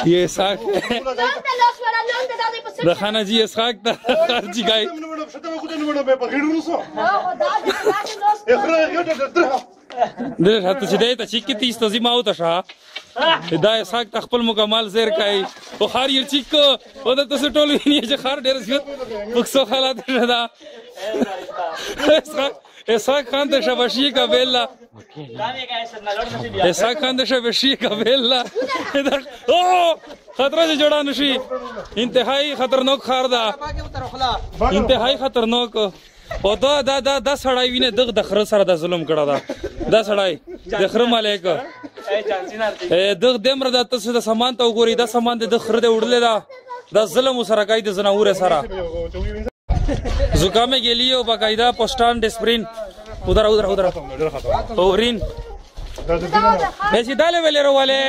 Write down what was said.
ये साग रखाना जी इसहाक ता जी गाय दे हाथ से दे ता चिक तीस तो जिमा होता शा دا اسحاق تخپل مکمل زیر کای او خار یل چیکو او د تاسو ټول ویني چې خار ډیر زیات پکسو حالات ده اسحاق خان د شبشی کا ویلا اسحاق خان د شبشی کا ویلا او خطر سے جوړا نشي انتهایی خطرناک خار ده انتهایی خطرناک او دا سړی ویني دغه د خره سره د ظلم کړه دا سړی د خره مالک دغه دمر د تاسو د سامان ته وګوري دا سامان د خره د وړلې دا ظلم سره کوي د زناور سره زکامه ګلیو باقاعده پوسټان ډسپرین उधर ओरिन ऐसी डाले वेले रो वाले